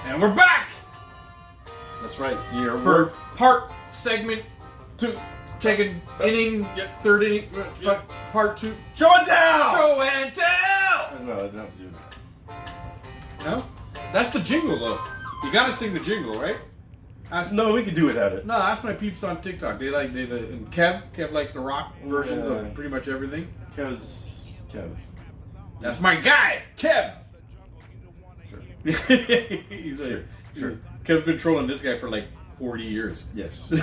And we're back That's right. for part segment 2. second inning, Yep. third inning, Yep. part 2. Show and tell! Show and tell! No, I didn't have to do that. No? That's the jingle, though. You gotta sing the jingle, right? Ask, No, we could do without it. no, ask my peeps on TikTok. And Kev likes the rock versions Yeah. of pretty much everything. Kev. That's my guy, Kev. Sure. He's like, Sure. Kev's been trolling this guy for like 40 years. Yes.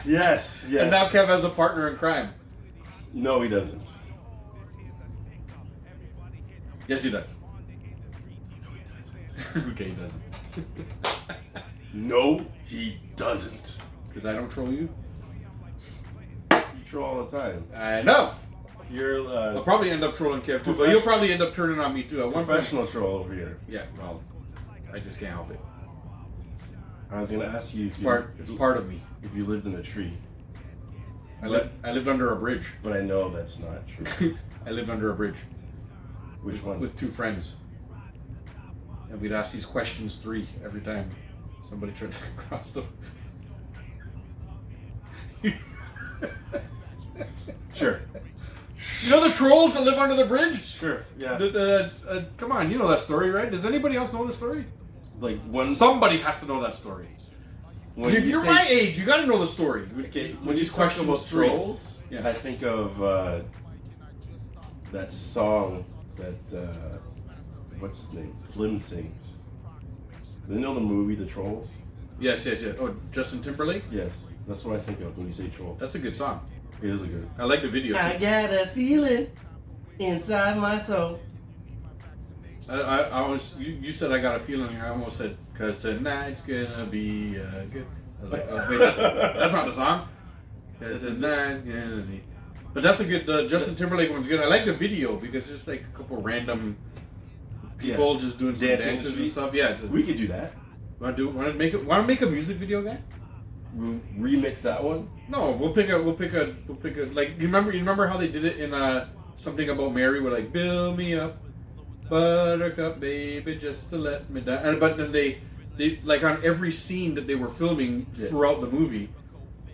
Yes. And now Kev has a partner in crime. No, he doesn't. Yes, he does. Okay, he doesn't. No, he doesn't. Because I don't troll you? You troll all the time. I know. You're I'll probably end up trolling Kev too, but you'll probably end up turning on me too. At one point. professional troll over here. Yeah, well, I just can't help it. I was gonna ask you if It's part of me. if you lived in a tree, I lived under a bridge. but I know that's not true. I lived under a bridge Which one? with two friends. And we'd ask these questions 3 every time somebody tried to cross the... Sure. You know the trolls that live under the bridge? Sure. Yeah. Come on, you know that story, right? Does anybody else know the story? Like when Somebody has to know that story. If you're my age, you gotta know the story. Okay, when you talk about three. trolls, Yeah. I think of that song that what's his name? Flim sings. Do you know the movie The Trolls? Yes. Oh, Justin Timberlake? Yes, that's what I think of when you say trolls. That's a good song. It is a good. I like the video. I got a feeling inside my soul. I almost, you said I got a feeling, I almost said, cause tonight's gonna be good. I was like, oh, wait, that's not the song. Cause tonight's gonna be. But that's a good, the Justin Timberlake one's good. I like the video because it's just like a couple random people just doing some Dancing dances and street. stuff. Yeah. We could do that. Want to make a music video, guy? Remix that one. No, we'll pick a like you remember how they did it in Something About Mary, where like build me up, buttercup baby, just to let me down. And but then they like on every scene that they were filming throughout the movie,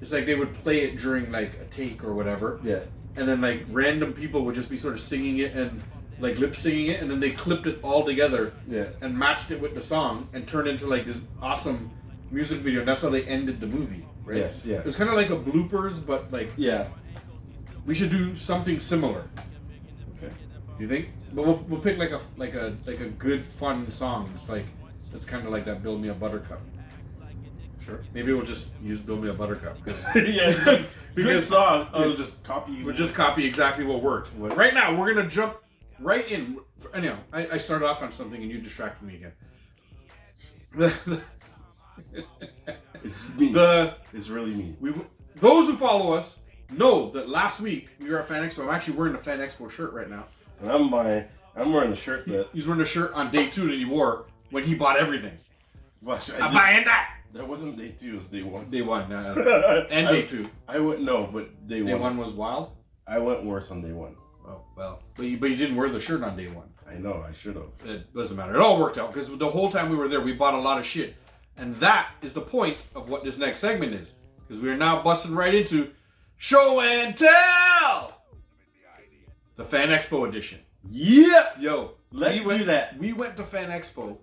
it's like they would play it during like a take or whatever. Yeah. And then like random people would just be sort of singing it and like lip singing it, and then they clipped it all together. Yeah. And matched it with the song and turned into like this awesome music video, and that's how they ended the movie, right? Yes. Yeah. It was kind of like a bloopers, but like Yeah. we should do something similar. Okay. Do you think? But we'll pick like a good fun song. It's like it's kind of like that "Build Me a Buttercup." Sure. Maybe we'll just use "Build Me a Buttercup" Yeah. It's a good because song. I'll just copy. we'll just copy exactly what worked. What? Right now, we're gonna jump right in. Anyhow, I started off on something and you distracted me again. It's me. It's really me. Those who follow us know that last week we were at Fan Expo. I'm actually wearing the Fan Expo shirt right now. And I'm wearing the shirt that. He's wearing the shirt on day 2 that he wore when he bought everything. Watch, I'm buying that. That wasn't day 2. It was day 1. Day 1 and day 2. I went but day 1. Day 1 was wild. I went worse on day 1. Oh well, but you didn't wear the shirt on day 1. I know. I should have. It doesn't matter. It all worked out because the whole time we were there, we bought a lot of shit, and that is the point of what this next segment is. Because we are now busting right into Show and Tell, the Fan Expo edition. Yeah. Yo, Let's do that. We went to Fan Expo,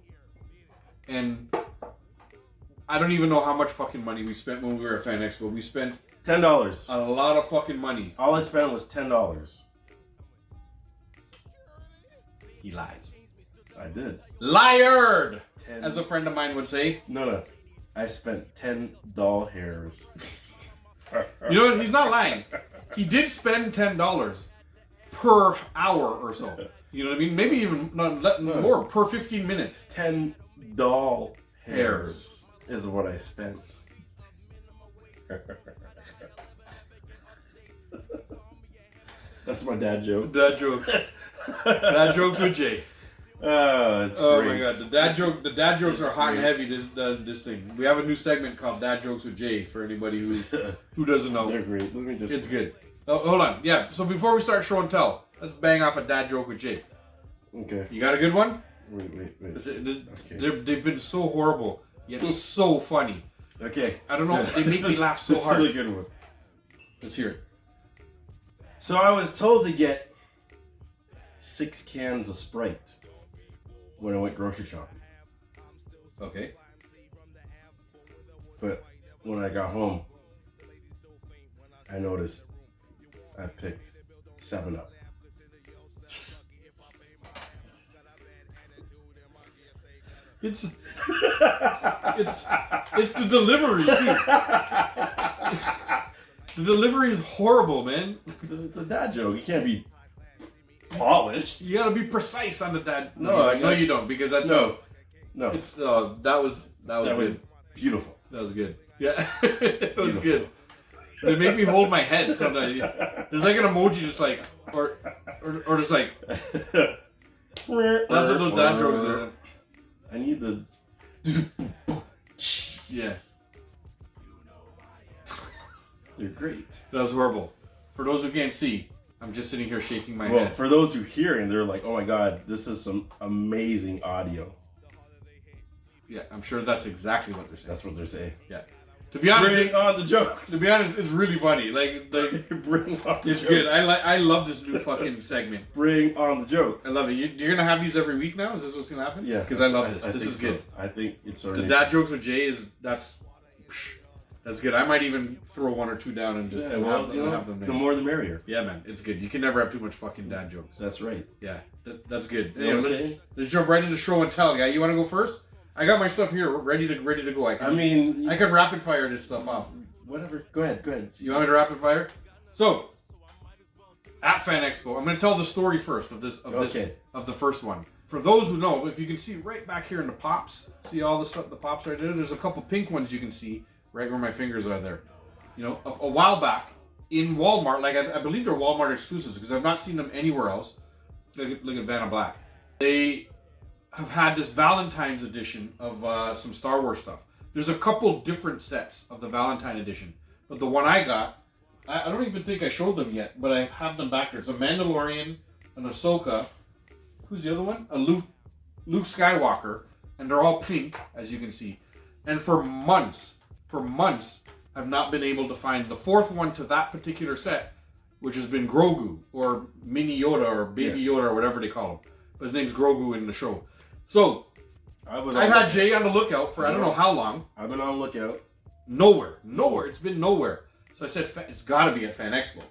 and I don't even know how much fucking money we spent when we were at Fan Expo. We spent $10. a lot of fucking money. All I spent was $10. He lies. I did. Liared, 10. as a friend of mine would say. No. I spent 10 doll hairs. You know what? He's not lying. He did spend $10 per hour or so. You know what I mean? Maybe even more, per 15 minutes. 10 doll hairs is what I spent. That's my dad joke. Dad joke. Dad jokes with Jay. Oh, it's Oh great. my god, the dad jokes are hot and heavy. This thing. We have a new segment called Dad Jokes with Jay for anybody who doesn't know. They're great. Let me just. It's good. Oh, hold on. Yeah. So before we start show and tell, let's bang off a dad joke with Jay. Okay. You got a good one? Wait. They've been so horrible, yet so funny. Okay. I don't know. They make me laugh so hard. This is a good one. Let's hear it. So I was told to get 6 cans of Sprite when I went grocery shopping. Okay. But when I got home, I noticed I picked 7-Up. It's the delivery too. The delivery is horrible, man. It's a dad joke. You can't be polished. You gotta be precise on the dad. No, you don't, because that's no. It's that was good. Beautiful. That was good. Yeah, it was good. They make me hold my head sometimes. There's like an emoji, just like or just like. That's what those dad jokes are. I need the. Yeah. They're great. That was horrible. For those who can't see, I'm just sitting here shaking my Well, head. for those who hear and they're like, "Oh my God, this is some amazing audio." Yeah, I'm sure that's exactly what they're saying. That's what they're saying. Yeah. To be honest, Bring on the jokes. To be honest, it's really funny. Like Bring on the it's jokes. good. I love this new fucking segment. Bring on the jokes. I love it. You're gonna have these every week now? Is this what's gonna happen? Yeah. Because I love this. I This think is so. good. I think it's our The new- dad jokes with Jay that's good. I might even throw 1 or 2 down and just Yeah, have, well, them, you know, have them the there. more the merrier. Yeah, man, it's good. You can never have too much fucking dad jokes. That's right. Yeah, that's good. You know what I'm saying? Let's jump right into show and tell, guy. You want to go first? I got my stuff here ready to go. I can rapid fire this stuff off. Whatever. Go ahead. You want me to rapid fire? So, at Fan Expo, I'm going to tell the story first of the first one. For those who know, if you can see right back here in the pops, see all the stuff, the pops right there. There's a couple pink ones you can see right where my fingers are there. You know, a while back in Walmart, like I believe they're Walmart exclusives because I've not seen them anywhere else. Look at Vanna Black. They have had this Valentine's edition of some Star Wars stuff. There's a couple different sets of the Valentine edition, but the one I got, I don't even think I showed them yet, but I have them back there. It's a Mandalorian, an Ahsoka. Who's the other one? A Luke Skywalker, and they're all pink, as you can see. And for months, I've not been able to find the fourth one to that particular set, which has been Grogu, or Mini Yoda, or Baby Yoda, or whatever they call him. But his name's Grogu in the show. So, I've had Jay on the lookout for I don't know how long. I've been on the lookout. Nowhere. It's been nowhere. So I said, it's got to be at Fan Expo.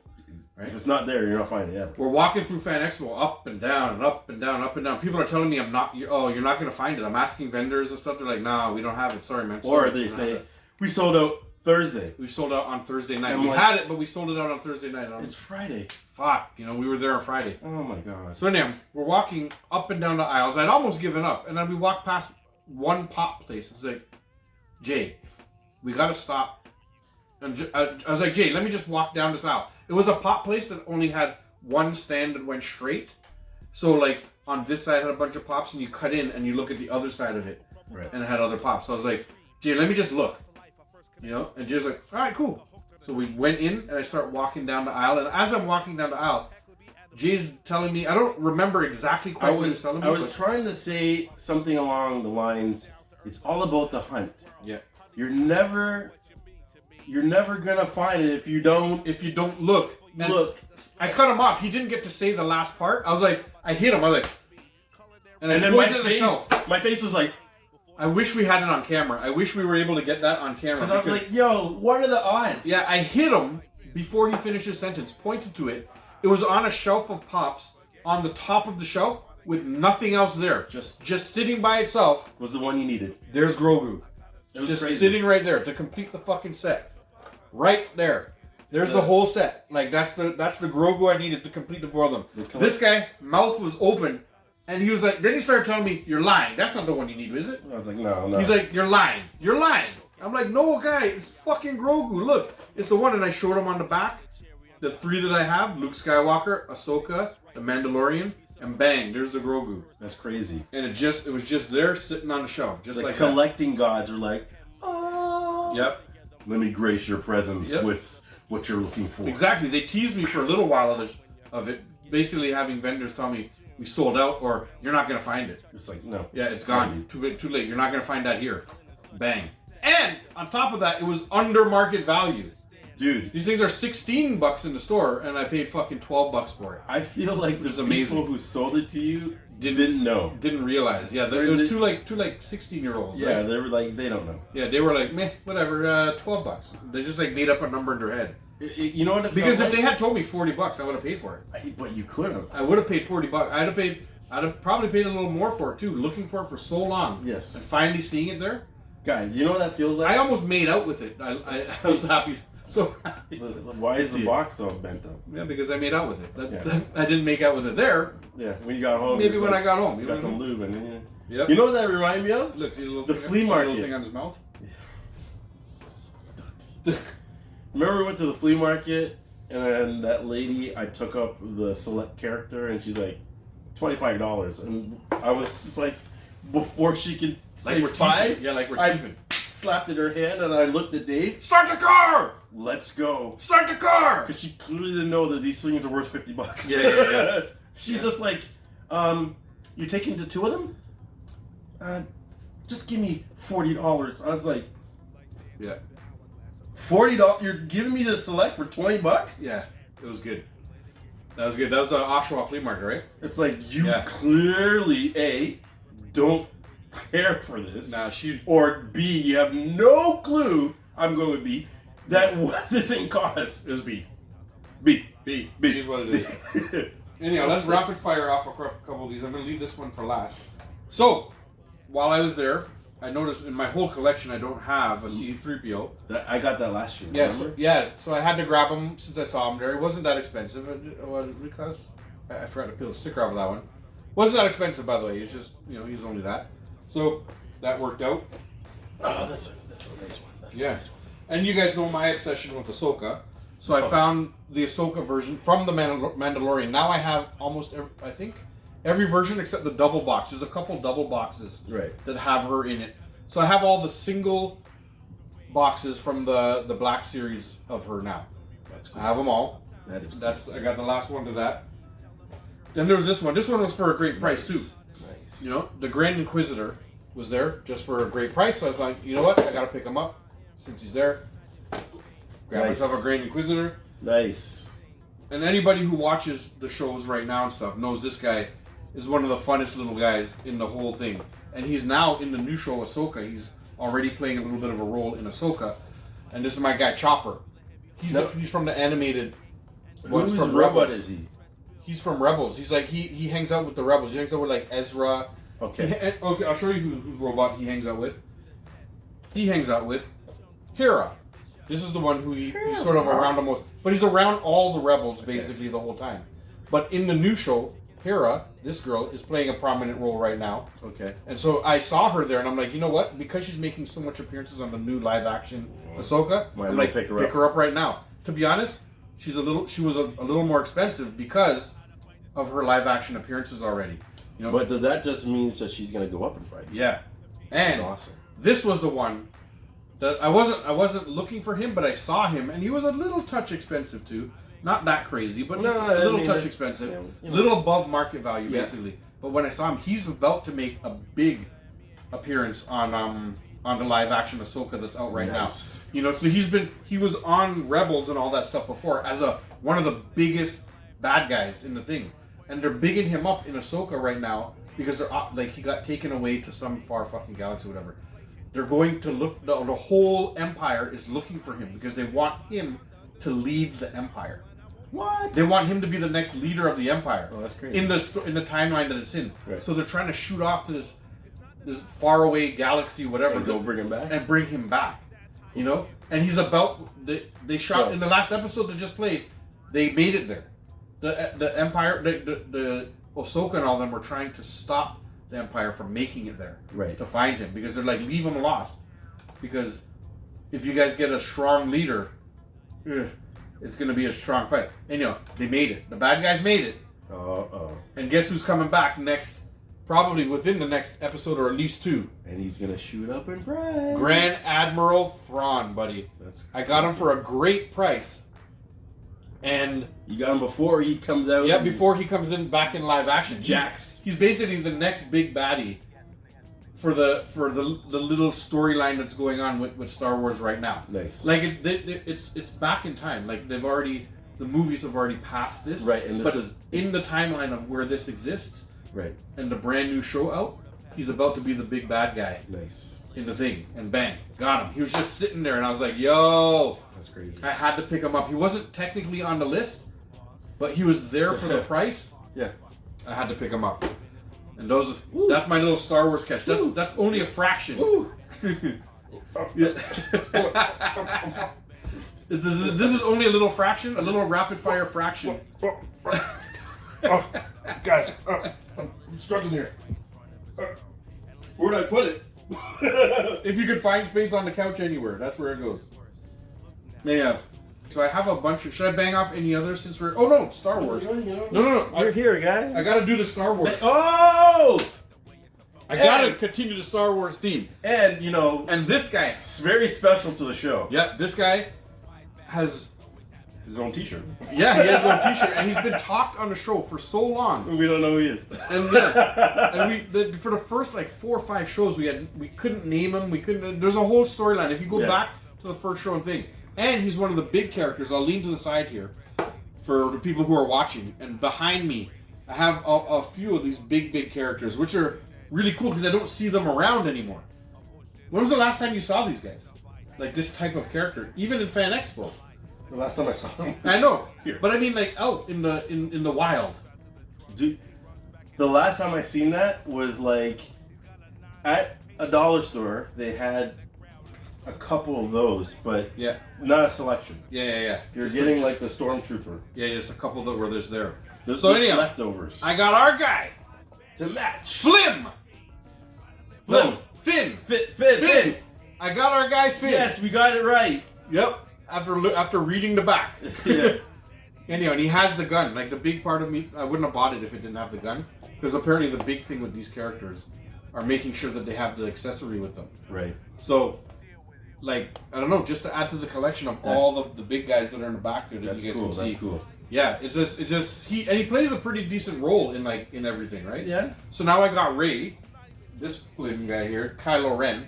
Right? If it's not there, you're not finding it ever. We're walking through Fan Expo, up and down and up and down, up and down. People are telling me you're not going to find it. I'm asking vendors and stuff. They're like, nah, we don't have it. Sorry, man. Or they say, we sold out Thursday. We sold out on Thursday night. And We like, had it, but we sold it out on Thursday night. It's Friday. Fuck. We were there on Friday. Oh my God. So anyhow, we're walking up and down the aisles. I'd almost given up. And then we walked past one pop place. It's like, Jay, we got to stop. And I was like, Jay, let me just walk down this aisle. It was a pop place that only had one stand that went straight. So like on this side had a bunch of pops and you cut in and you look at the other side of it. Right. And it had other pops. So I was like, Jay, let me just look. And Jay's like, all right, cool. So we went in and I start walking down the aisle. And as I'm walking down the aisle, Jay's telling me, I don't remember exactly quite what he's telling me. I was trying to say something along the lines, it's all about the hunt. Yeah. You're never gonna find it if you don't look. And look. I cut him off. He didn't get to say the last part. I was like, I hit him. I was like, and then my face was like, I wish we had it on camera. I wish we were able to get that on camera. Because I was like, yo, what are the odds? Yeah, I hit him before he finished his sentence, pointed to it. It was on a shelf of pops on the top of the shelf with nothing else there. Just sitting by itself. Was the one you needed. There's Grogu. It was just crazy. Sitting right there to complete the fucking set. Right there. There's the whole set. Like that's the Grogu I needed to complete the four of them. This guy, mouth was open, and he was like, then he started telling me, you're lying. That's not the one you need, is it? I was like, no. He's like, you're lying. You're lying. I'm like, no, guy, it's fucking Grogu. Look, it's the one, and I showed him on the back. The three that I have: Luke Skywalker, Ahsoka, the Mandalorian, and bang, there's the Grogu. That's crazy. And it was just there sitting on the shelf, just like collecting gods are like, oh. Yep. Let me grace your presence with what you're looking for. Exactly. They teased me for a little while of it, basically having vendors tell me, we sold out, or you're not gonna find it. It's like, no. Yeah, it's gone. Too late. You're not gonna find that here. Bang. And on top of that, it was under market value. Dude, these things are $16 in the store, and I paid fucking $12 for it. I feel like the people who sold it to you didn't know. Didn't realize. Yeah, it was two 16-year-olds. Yeah, right? they were like, they don't know. Yeah, they were like, meh, whatever, $12. They just like made up a number in their head. You know what? Because if they had told me $40, I would have paid for it. But you could have. I would have paid $40. I'd have probably paid a little more for it too. Looking for it for so long. Yes. And finally seeing it there. Guy, you know what that feels like? I almost made out with it. I was happy. So happy. Why is the box all bent up? Yeah, because I made out with it. I didn't make out with it there. Yeah, when you got home. Maybe when I got home. You got some lube and Yep. You know what that reminded me of? Look, see the little the flea market. little thing on his mouth. Remember we went to the flea market and then that lady, I took up the select character and she's like $25 and I was just like, before she could say we're five, yeah, like we're I teething. slapped in her hand and I looked at Dave. Start the car! Let's go. Start the car! Because she clearly didn't know that these things are worth $50. Yeah. She just like, you're taking the two of them? Just give me $40. I was like, yeah. $40? You're giving me the select for $20? Yeah, it was good. That was good. That was the Oshawa flea market, right? It's like you clearly don't care for this. Nah, she. Or B, you have no clue. I'm going with B. That what the thing cost. It was B. B. B. B is what it is. Anyhow, let's rapid fire off a couple of these. I'm going to leave this one for last. So, while I was there, I noticed in my whole collection I don't have a C3PO. I got that last year. Yeah, so I had to grab him since I saw him there. It wasn't that expensive because I forgot to peel the sticker off of that one. Wasn't that expensive, by the way. It's just he was only that. So that worked out. Oh, that's a nice one. That's a nice one. And you guys know my obsession with Ahsoka. So I found the Ahsoka version from the Mandalorian. Now I have almost every version except the double box. There's a couple double boxes that have her in it. So I have all the single boxes from the Black Series of her now. That's cool. I have them all. That is cool. I got the last one to that. Then there was this one. This one was for a great price too. Nice. The Grand Inquisitor was there just for a great price. So I was like, you know what? I gotta pick him up since he's there. Grab myself a Grand Inquisitor. Nice. And anybody who watches the shows right now and stuff knows this guy is one of the funnest little guys in the whole thing. And he's now in the new show Ahsoka. He's already playing a little bit of a role in Ahsoka. And this is my guy Chopper. He's from the animated. Who's from Rebels? Is he? He's from Rebels. He's like he hangs out with the Rebels. He hangs out with like Ezra. Okay. Okay, I'll show you whose robot he hangs out with. He hangs out with Hera. This is the one who he's sort of around the most. But he's around all the Rebels basically the whole time. But in the new show, Hera, this girl, is playing a prominent role right now. Okay. And so I saw her there, and I'm like, you know what? Because she's making so much appearances on the new live-action Ahsoka, I'm like, pick her up right now. To be honest, she was a little more expensive because of her live-action appearances already. But that just means that she's going to go up in price. Yeah. And awesome. This was the one that I wasn't looking for him, but I saw him, and he was a little touch expensive too. Not that crazy, but a little touch expensive. Little above market value, basically. But when I saw him, he's about to make a big appearance on the live action Ahsoka that's out right now. So he was on Rebels and all that stuff before as one of the biggest bad guys in the thing. And they're bigging him up in Ahsoka right now because they're he got taken away to some far fucking galaxy or whatever. They're going to look, the whole Empire is looking for him because they want him to lead the Empire. What? They want him to be the next leader of the Empire. Oh, that's crazy. In the timeline that it's in. Right. So they're trying to shoot off to this faraway galaxy, whatever. And go bring him back? And bring him back. And he's about, they shot, in the last episode they just played, they made it there. The Empire, the Ahsoka and all them were trying to stop the Empire from making it there. Right. To find him. Because they're like, leave him lost. Because if you guys get a strong leader, it's going to be a strong fight. And they made it. The bad guys made it. And guess who's coming back next? Probably within the next episode or at least two. And he's going to shoot up in price. Grand Admiral Thrawn, buddy. I got him for a great price. And You got him before he comes out. yeah, before he comes in back in live action, Jax. He's basically the next big baddie for the little storyline that's going on with Star Wars right now. Nice. Like it's back in time. Like the movies have already passed this. Right, and this but is in the timeline of where this exists. Right. And the brand new show out, he's about to be the big bad guy. Nice. In the thing, and bang, got him. He was just sitting there, and I was like, "Yo, that's crazy." I had to pick him up. He wasn't technically on the list, but he was there for the price. Yeah. I had to pick him up. And that's my little Star Wars catch. That's only a fraction. Yeah. This is only a little fraction, a little rapid fire fraction. Guys, I'm struggling here. Where'd I put it? If you could find space on the couch anywhere, that's where it goes. Yeah. So I have a bunch of. Should I bang off any others since we're? Oh no, Star Wars. No. You're here, guys. I gotta do the Star Wars. Oh! I gotta continue the Star Wars theme. And And this guy. it's very special to the show. Yeah, this guy has His own T-shirt. Yeah, he has a T-shirt, and he's been talked on the show for so long. We don't know who he is. And for the first like 4 or 5 shows, we couldn't name him. We couldn't. There's a whole storyline. If you go back to the first show and thing, and he's one of the big characters. I'll lean to the side here for the people who are watching. And behind me, I have a few of these big characters, which are really cool because I don't see them around anymore. When was the last time you saw these guys? Like this type of character, even in Fan Expo. The last time I saw him. I know, Here. but I mean like out in the wild. Dude, the last time I seen that was like at a dollar store. They had a couple of those, but Yeah, not a selection. yeah. You're Just getting like the Stormtrooper. yeah, just a couple that were there's there. There's So anyhow, leftovers I got our guy, to match. Flim. Flim. Finn. Finn. I got our guy Finn. Yes, we got it right. Yep. After reading the back. Yeah. Anyhow, and he has the gun. Like the big part of me, I wouldn't have bought it if it didn't have the gun, because apparently the big thing with these characters are making sure that they have the accessory with them. Right. So, like, I don't know, just to add to the collection of all the big guys that are in the back there that That's you guys cool. can see. That's cool. Yeah, it's just he plays a pretty decent role in everything, right? Yeah. So now I got Rey, this Finn guy here, Kylo Ren,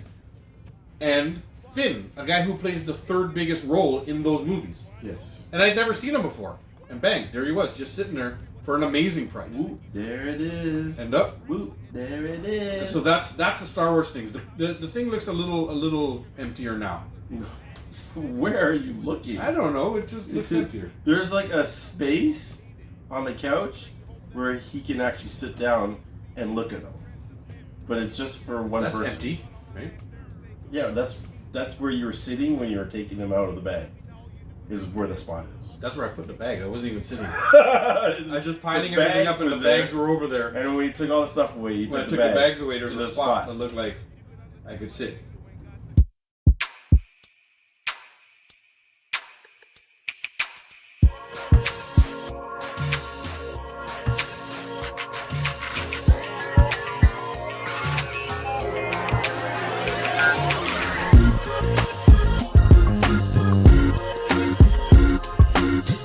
and Finn, a guy who plays the third biggest role in those movies. Yes. And I'd never seen him before. And bang, there he was, just sitting there for an amazing price. Woo, there it is. And up. Woo, there it is. And so that's the Star Wars things. The thing looks a little emptier now. Where are you looking? I don't know. It just looks emptier. There's like a space on the couch where he can actually sit down and look at them. But it's just for one That's person. empty, right? Yeah, that's where you were sitting when you were taking them out of the bag. Is where the spot is. That's where I put the bag. I wasn't even sitting. I was just piling The everything bag up, and the was there. bags were over there. And when you took all the stuff away, you When I took took the the bag. bags away, there was to a the spot spot. that looked like I could sit.